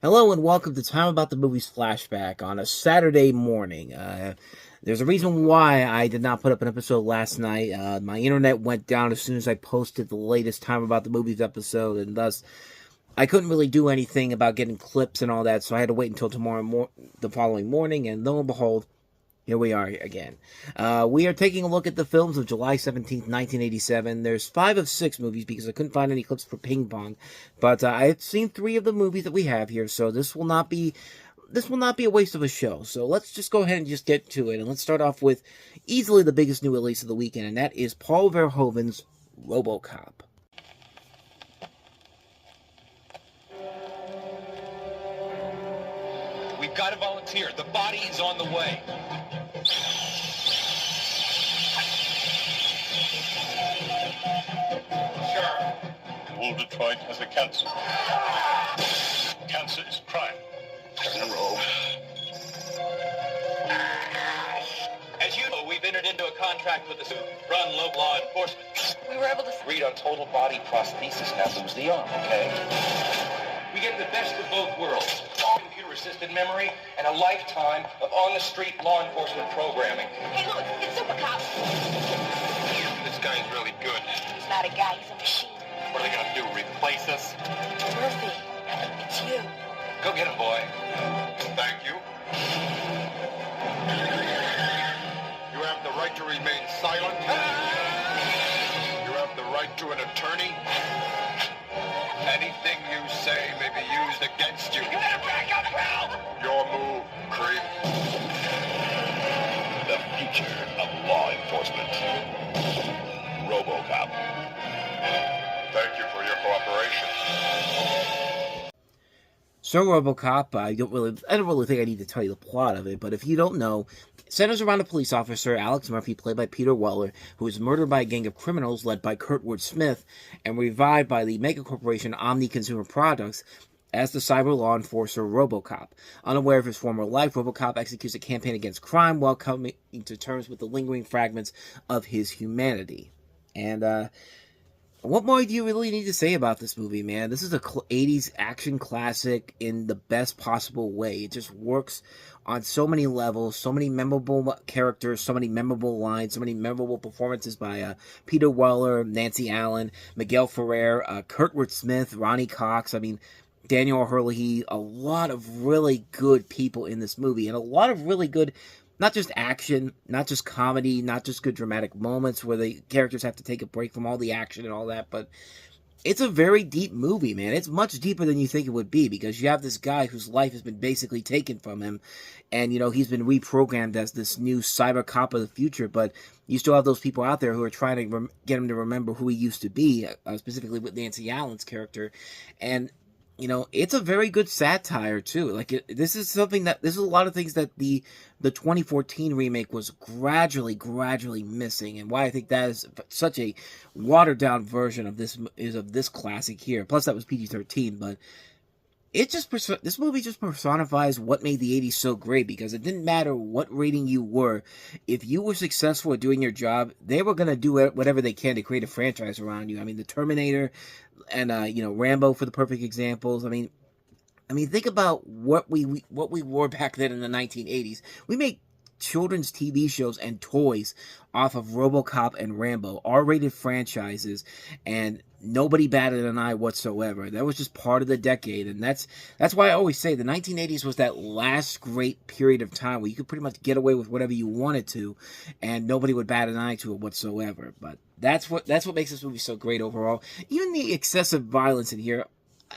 Hello and welcome to Time About the Movies Flashback on a Saturday morning. There's a reason why I did not put up an episode last night. My internet went down as soon as I posted the latest Time About the Movies episode, and thus I couldn't really do anything about getting clips and all that, so I had to wait until the following morning, and lo and behold, here we are again. We are taking a look at the films of July 17th, 1987. There's 5 of 6 movies because I couldn't find any clips for Ping Pong. But I have seen 3 of the movies that we have here, so this will not be a waste of a show. So let's just go ahead and just get to it. And let's start off with easily the biggest new release of the weekend, and that is Paul Verhoeven's Robocop. We've got to volunteer. The body is on the way. Sure. Wool Detroit has a cancer. Cancer is crime. In a row. As you know, we've entered into a contract with the run local law enforcement. We were able to Agreed on total body prosthesis. Now lose the arm, okay? We get the best of both worlds. Computer-assisted memory and a lifetime of on-the-street law enforcement programming. Hey, look, it's Supercop. This guy's really good. He's not a guy, he's a machine. What are they gonna do, replace us? Murphy, it's you. Go get him, boy. Thank you. You have the right to remain silent. You have the right to an attorney. Anything you say may be used against you. You better back up, pal! Your move, creep. The future of law enforcement. Robocop. Thank you for your cooperation. So Robocop, I don't really think I need to tell you the plot of it, but if you don't know, it centers around a police officer, Alex Murphy, played by Peter Weller, who is murdered by a gang of criminals led by Kurtwood Smith and revived by the mega corporation Omni Consumer Products as the cyber law enforcer Robocop. Unaware of his former life, Robocop executes a campaign against crime while coming to terms with the lingering fragments of his humanity. And, what more do you really need to say about this movie, man? This is a 80s action classic in the best possible way. It just works on so many levels, so many memorable characters, so many memorable lines, so many memorable performances by Peter Weller, Nancy Allen, Miguel Ferrer, Kurtwood Smith, Ronnie Cox. I mean, Daniel Hurley, a lot of really good people in this movie, and a lot of really good, not just action, not just comedy, not just good dramatic moments where the characters have to take a break from all the action and all that, but it's a very deep movie, man. It's much deeper than you think it would be, because you have this guy whose life has been basically taken from him, and, you know, he's been reprogrammed as this new cyber cop of the future, but you still have those people out there who are trying to get him to remember who he used to be, specifically with Nancy Allen's character, and you know, it's a very good satire, too. Like, this is a lot of things that the 2014 remake was gradually missing, and why I think that is such a watered-down version of this classic here. Plus, that was PG-13, but this movie just personifies what made the 80s so great, because it didn't matter what rating you were. If you were successful at doing your job, they were going to do whatever they can to create a franchise around you. I mean, the Terminator and, Rambo for the perfect examples. I mean, think about what we wore back then in the 1980s. We made children's TV shows and toys off of Robocop and Rambo, R-rated franchises, and nobody batted an eye whatsoever. That was just part of the decade, and that's why I always say the 1980s was that last great period of time where you could pretty much get away with whatever you wanted to, and nobody would bat an eye to it whatsoever. But that's what makes this movie so great overall. Even the excessive violence in here,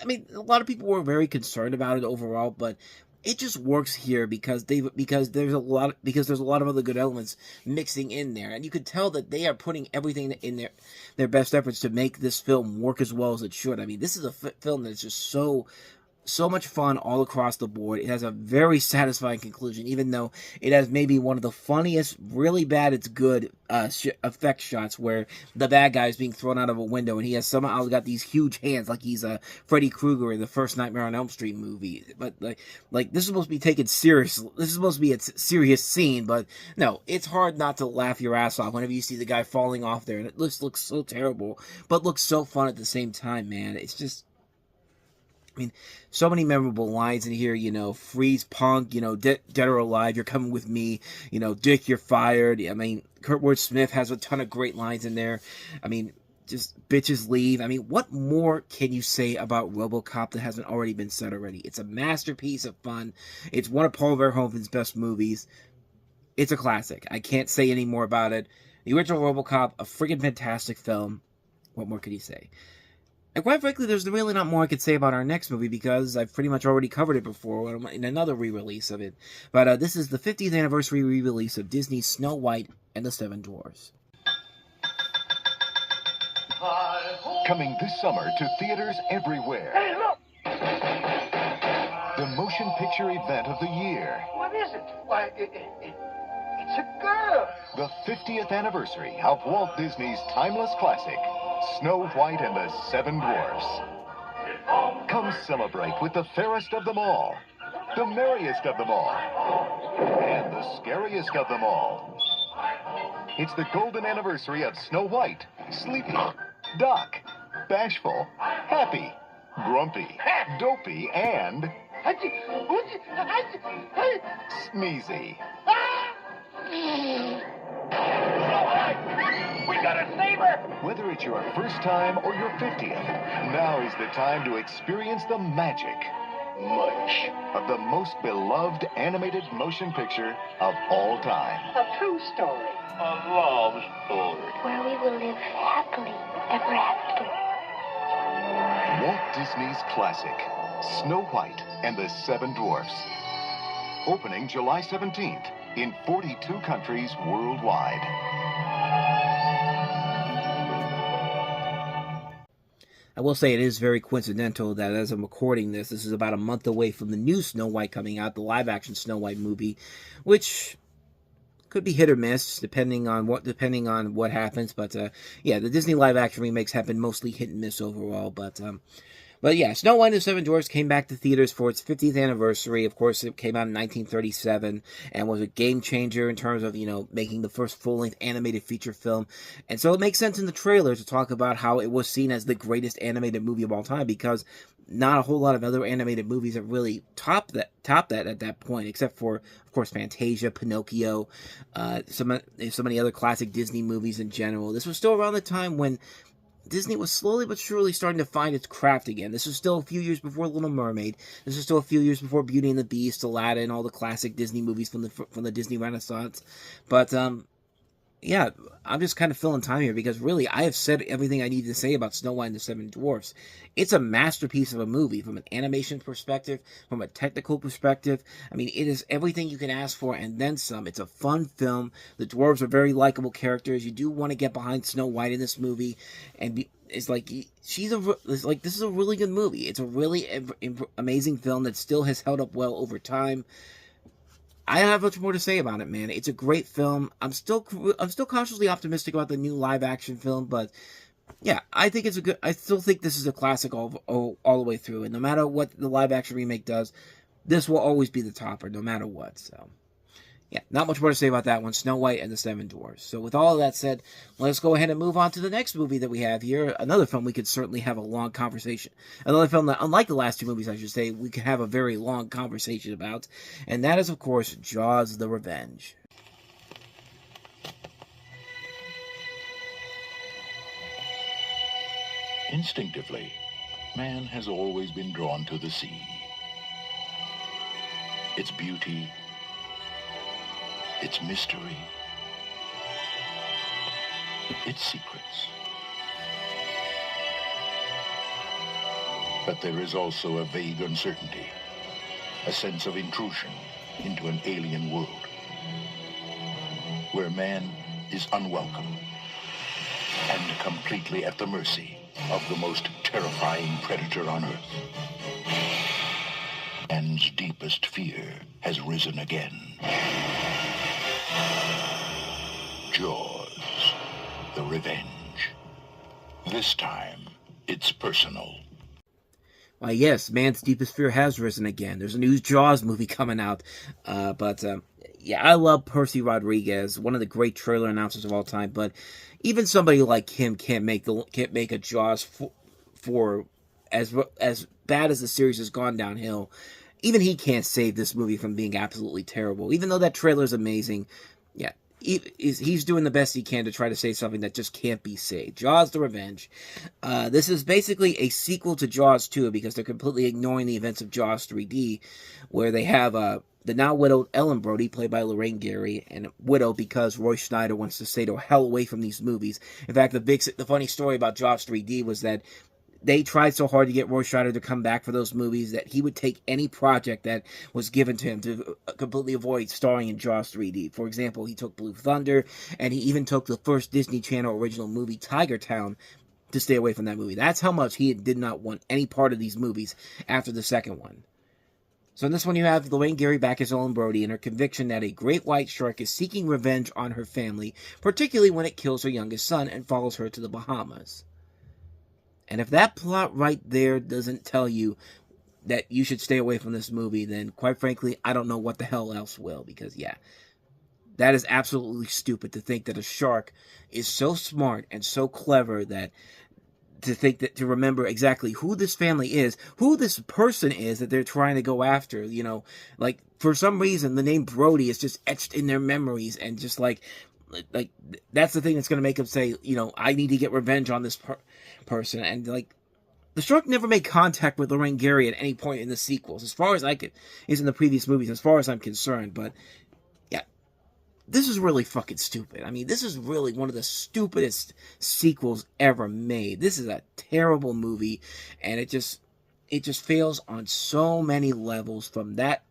I mean, a lot of people were very concerned about it overall, but it just works here because there's a lot of other good elements mixing in there, and you could tell that they are putting everything in their best efforts to make this film work as well as it should. I mean, this is a film that's just so much fun all across the board. It has a very satisfying conclusion, even though it has maybe one of the funniest, really bad, it's good effect shots where the bad guy is being thrown out of a window and he has somehow got these huge hands like he's Freddy Krueger in the first Nightmare on Elm Street movie. But like this is supposed to be taken serious. This is supposed to be a serious scene, but no, it's hard not to laugh your ass off whenever you see the guy falling off there, and it looks so terrible, but looks so fun at the same time, man. I mean, so many memorable lines in here, you know, freeze punk, you know, dead or alive, you're coming with me, you know, Dick, you're fired. I mean, Kurtwood Smith has a ton of great lines in there. I mean, just bitches leave. I mean, what more can you say about Robocop that hasn't already been said already? It's a masterpiece of fun. It's one of Paul Verhoeven's best movies. It's a classic. I can't say any more about it. The original Robocop, a freaking fantastic film. What more could you say? And quite frankly, there's really not more I could say about our next movie because I've pretty much already covered it before in another re-release of it. But this is the 50th anniversary re-release of Disney's Snow White and the Seven Dwarfs. Coming this summer to theaters everywhere. Hey, look! The motion picture event of the year. What is it? Why, it's a girl. The 50th anniversary of Walt Disney's timeless classic, Snow White and the Seven Dwarfs. Come celebrate with the fairest of them all, the merriest of them all, and the scariest of them all. It's the golden anniversary of Snow White, Sleepy, Doc, Bashful, Happy, Grumpy, Dopey, and Sneezy. We gotta save her! Whether it's your first time or your 50th, now is the time to experience the magic of the most beloved animated motion picture of all time. A true story. A love story. Where we will live happily ever after. Walt Disney's classic, Snow White and the Seven Dwarfs. Opening July 17th in 42 countries worldwide. I will say it is very coincidental that as I'm recording this is about a month away from the new Snow White coming out, the live-action Snow White movie, which could be hit or miss depending on what happens. But yeah, the Disney live-action remakes have been mostly hit and miss overall. But yeah, Snow White and the Seven Dwarfs came back to theaters for its 50th anniversary. Of course, it came out in 1937 and was a game changer in terms of, you know, making the first full-length animated feature film. And so it makes sense in the trailer to talk about how it was seen as the greatest animated movie of all time, because not a whole lot of other animated movies have really topped that at that point, except for, of course, Fantasia, Pinocchio, so many other classic Disney movies in general. This was still around the time when Disney was slowly but surely starting to find its craft again. This was still a few years before Little Mermaid. This was still a few years before Beauty and the Beast, Aladdin, all the classic Disney movies from the Disney Renaissance. But yeah, I'm just kind of filling time here because really I have said everything I need to say about Snow White and the Seven Dwarfs. It's a masterpiece of a movie from an animation perspective, from a technical perspective. I mean, it is everything you can ask for and then some. It's a fun film. The dwarves are very likable characters. You do want to get behind Snow White in this movie, and it's like this is a really good movie. It's a really amazing film that still has held up well over time. I don't have much more to say about it, man. It's a great film. I'm still cautiously optimistic about the new live action film, but yeah, I still think this is a classic all the way through. And no matter what the live action remake does, this will always be the topper, no matter what. So yeah, not much more to say about that one, Snow White and the Seven Dwarfs. So with all of that said, let's go ahead and move on to the next movie that we have here. Another film we could certainly have a long conversation. Another film that, unlike the last two movies, I should say, we could have a very long conversation about. And that is, of course, Jaws: The Revenge. Instinctively, man has always been drawn to the sea. Its beauty, its mystery, its secrets. But there is also a vague uncertainty, a sense of intrusion into an alien world, where man is unwelcome and completely at the mercy of the most terrifying predator on Earth. Man's deepest fear has risen again. Jaws: The Revenge. This time, it's personal. Why, yes, man's deepest fear has risen again. There's a new Jaws movie coming out. Yeah, I love Percy Rodriguez, one of the great trailer announcers of all time. But even somebody like him can't make a Jaws for as bad as the series has gone downhill, even he can't save this movie from being absolutely terrible. Even though that trailer is amazing, yeah, he's doing the best he can to try to say something that just can't be saved. Jaws: The Revenge. This is basically a sequel to Jaws 2 because they're completely ignoring the events of Jaws 3D, where they have the now widowed Ellen Brody, played by Lorraine Gary, and widowed because Roy Schneider wants to stay the hell away from these movies. In fact, the funny story about Jaws 3D was that they tried so hard to get Roy Scheider to come back for those movies that he would take any project that was given to him to completely avoid starring in Jaws 3D. For example, he took Blue Thunder, and he even took the first Disney Channel original movie, Tiger Town, to stay away from that movie. That's how much he did not want any part of these movies after the second one. So in this one, you have Lorraine Gary back as Ellen Brody and her conviction that a great white shark is seeking revenge on her family, particularly when it kills her youngest son and follows her to the Bahamas. And if that plot right there doesn't tell you that you should stay away from this movie, then quite frankly, I don't know what the hell else will. Because, yeah, that is absolutely stupid to think that a shark is so smart and so clever that to remember exactly who this family is, who this person is that they're trying to go after. You know, like, for some reason, the name Brody is just etched in their memories, and just like that's the thing that's going to make them say, you know, I need to get revenge on this person. And like, the shark never made contact with Lorraine Gary at any point in the sequels, as far as is in the previous movies, as far as I'm concerned. But yeah, this is really fucking stupid. I mean, this is really one of the stupidest sequels ever made. This is a terrible movie, and it just fails on so many levels, from that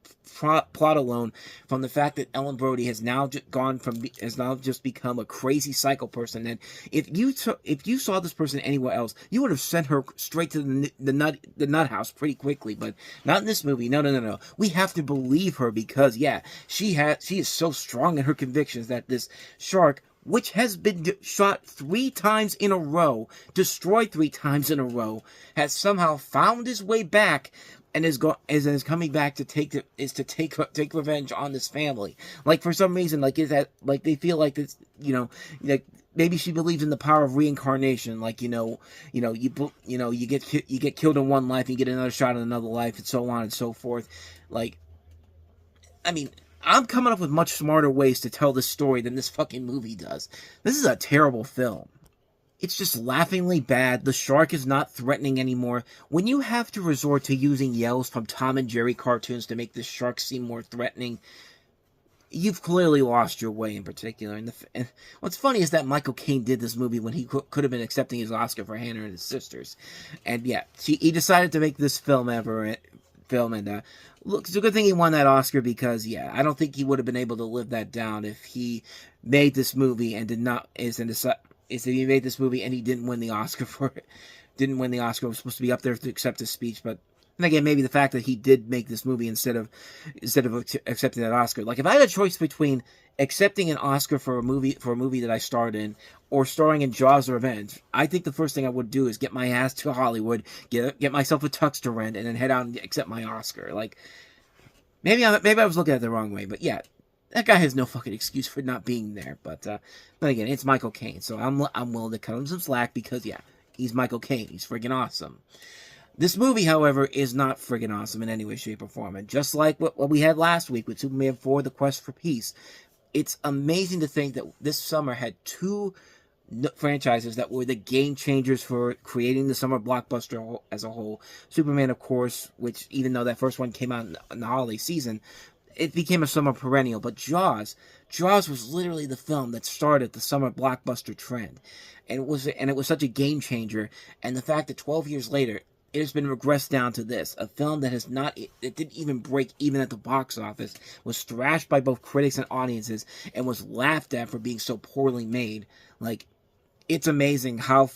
plot alone, from the fact that Ellen Brody has now just become a crazy psycho person. And if you saw this person anywhere else, you would have sent her straight to the nut house pretty quickly. But not in this movie. No. We have to believe her because, yeah, she is so strong in her convictions that this shark, which has been shot 3 times in a row, destroyed 3 times in a row, has somehow found his way back and is coming back to take revenge on this family. Like, for some reason, like, they feel like this, you know, like, maybe she believes in the power of reincarnation. Like, you get killed in one life, you get another shot in another life, and so on and so forth. Like, I mean, I'm coming up with much smarter ways to tell this story than this fucking movie does. This is a terrible film. It's just laughingly bad. The shark is not threatening anymore. When you have to resort to using yells from Tom and Jerry cartoons to make this shark seem more threatening, you've clearly lost your way in particular. And what's funny is that Michael Caine did this movie when he could have been accepting his Oscar for Hannah and His Sisters. And yeah, he decided to make this film, and look, it's a good thing he won that Oscar, because, yeah, I don't think he would have been able to live that down if he made this movie and he made this movie and he didn't win the Oscar for it. Didn't win the Oscar. Was supposed to be up there to accept his speech, but and again, maybe the fact that he did make this movie instead of accepting that Oscar. Like, if I had a choice between accepting an Oscar for a movie that I starred in, or starring in Jaws: The Revenge, I think the first thing I would do is get my ass to Hollywood, get myself a tux to rent, and then head out and accept my Oscar. Like, maybe I was looking at it the wrong way, but yeah, that guy has no fucking excuse for not being there. But again, it's Michael Caine, so I'm willing to cut him some slack because, yeah, he's Michael Caine. He's friggin' awesome. This movie, however, is not friggin' awesome in any way, shape, or form. And just like what we had last week with Superman 4: The Quest for Peace, it's amazing to think that this summer had 2 franchises that were the game changers for creating the summer blockbuster as a whole. Superman, of course, which, even though that first one came out in the holiday season, it became a summer perennial. But Jaws was literally the film that started the summer blockbuster trend. And it was such a game changer. And the fact that 12 years later, it has been regressed down to this, a film that it didn't even break even at the box office, was thrashed by both critics and audiences, and was laughed at for being so poorly made. Like, it's amazing how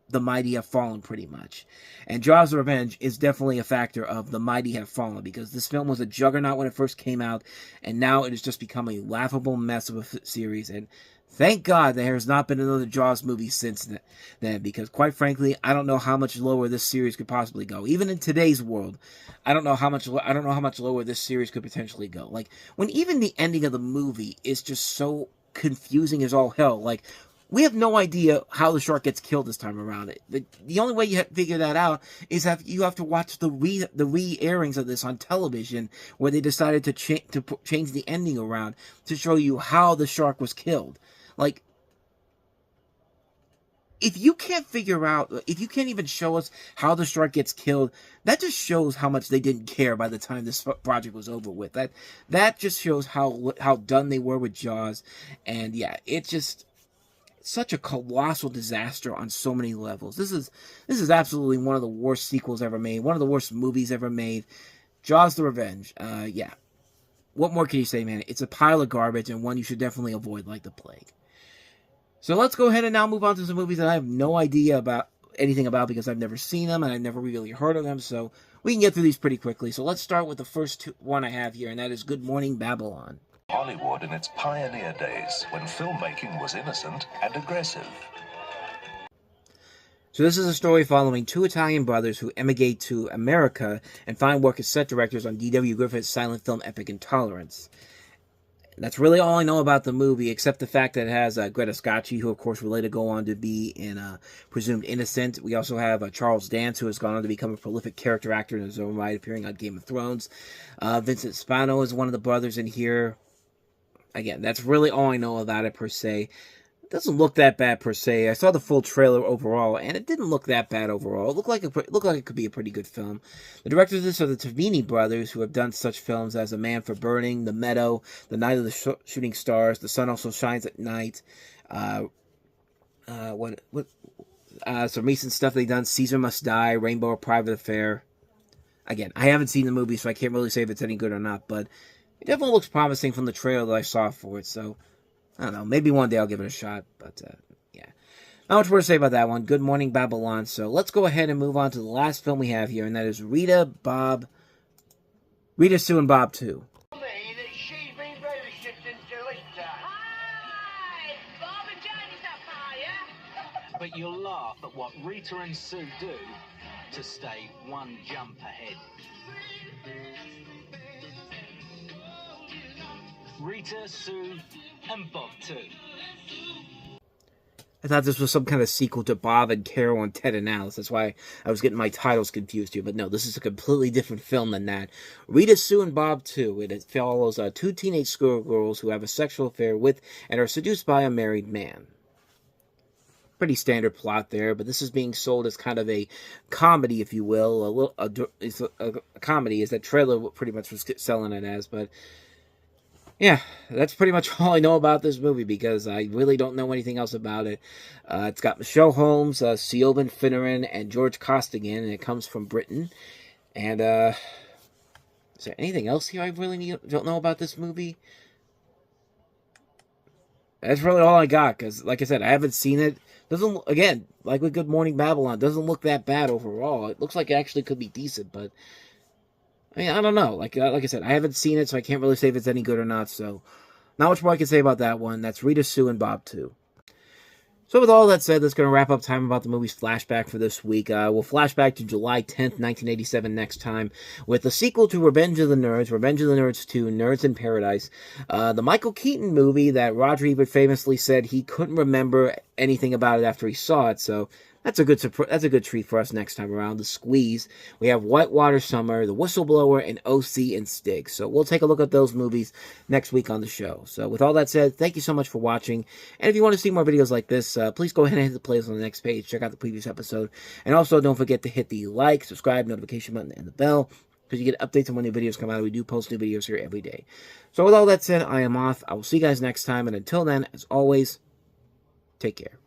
the mighty have fallen, pretty much. And Jaws: Revenge is definitely a factor of the mighty have fallen, because this film was a juggernaut when it first came out, and now it has just become a laughable mess of a series. And thank God there has not been another Jaws movie since then, because quite frankly, I don't know how much lower this series could possibly go. Even in today's world, I don't know how much lower this series could potentially go. Like, when even the ending of the movie is just so confusing as all hell. Like, We have no idea how the shark gets killed this time around. The only way you figure that out is that you have to watch the re-airings of this on television, where they decided to change the ending around to show you how the shark was killed. Like, if you can't figure out, if you can't even show us how the shark gets killed, that just shows how much they didn't care by the time this project was over with. That just shows how done they were with Jaws. And yeah, it's just such a colossal disaster on so many levels. This is absolutely one of the worst sequels ever made, one of the worst movies ever made. Jaws: The Revenge. Yeah. What more can you say, man? It's a pile of garbage, and one you should definitely avoid like the plague. So let's go ahead and now move on to some movies that I have no idea about anything about, because I've never seen them and I've never really heard of them. So we can get through these pretty quickly. So let's start with the first one I have here, and that is Good Morning Babylon. Hollywood in its pioneer days, when filmmaking was innocent and aggressive. So this is a story following two Italian brothers who emigrate to America and find work as set directors on D.W. Griffith's silent film epic Intolerance. That's really all I know about the movie, except the fact that it has Greta Scacchi, who of course will later go on to be in Presumed Innocent. We also have Charles Dance, who has gone on to become a prolific character actor in his own right, appearing on Game of Thrones. Vincent Spano is one of the brothers in here. Again, that's really all I know about it per se. It doesn't look that bad per se. I saw the full trailer overall, and it didn't look that bad overall. It looked like it could be a pretty good film. The directors of this are the Tavini brothers, who have done such films as A Man for Burning, The Meadow, The Night of the Shooting Stars, The Sun Also Shines at Night. Some recent stuff they've done: Caesar Must Die, Rainbow: A Private Affair. Again, I haven't seen the movie, so I can't really say if it's any good or not, but it definitely looks promising from the trailer that I saw for it, so I don't know, maybe one day I'll give it a shot, but yeah. Not much more to say about that one. Good Morning Babylon. So let's go ahead and move on to the last film we have here, and that is Rita, Sue, and Bob 2. But you'll laugh at what Rita and Sue do to stay one jump ahead. Rita, Sue, and Bob 2. I thought this was some kind of sequel to Bob and Carol and Ted and Alice. That's why I was getting my titles confused here. But no, this is a completely different film than that. Rita, Sue, and Bob 2. It follows two teenage schoolgirls who have a sexual affair with and are seduced by a married man. Pretty standard plot there, but this is being sold as kind of a comedy, if you will. It's a comedy, as that trailer pretty much was selling it as, but yeah, that's pretty much all I know about this movie, because I really don't know anything else about it. It's got Michelle Holmes, Siobhan Finneran, and George Costigan, and it comes from Britain. And is there anything else here I really don't know about this movie? That's really all I got, because like I said, I haven't seen it. Doesn't, again, like with Good Morning Babylon, doesn't look that bad overall. It looks like it actually could be decent, but I mean, I don't know. Like I said, I haven't seen it, so I can't really say if it's any good or not. So, not much more I can say about that one. That's Rita, Sue, and Bob 2. So with all that said, that's going to wrap up time about the movie's Flashback for this week. We'll flashback to July 10th, 1987 next time, with the sequel to Revenge of the Nerds 2, Nerds in Paradise. The Michael Keaton movie that Roger Ebert famously said he couldn't remember anything about it after he saw it, so that's a good treat for us next time around. The Squeeze. We have Whitewater Summer, The Whistleblower, and OC and Stig. So we'll take a look at those movies next week on the show. So with all that said, thank you so much for watching. And if you want to see more videos like this, please go ahead and hit the playlist on the next page. Check out the previous episode. And also don't forget to hit the like, subscribe, notification button, and the bell, because you get updates on when new videos come out. We do post new videos here every day. So with all that said, I am off. I will see you guys next time. And until then, as always, take care.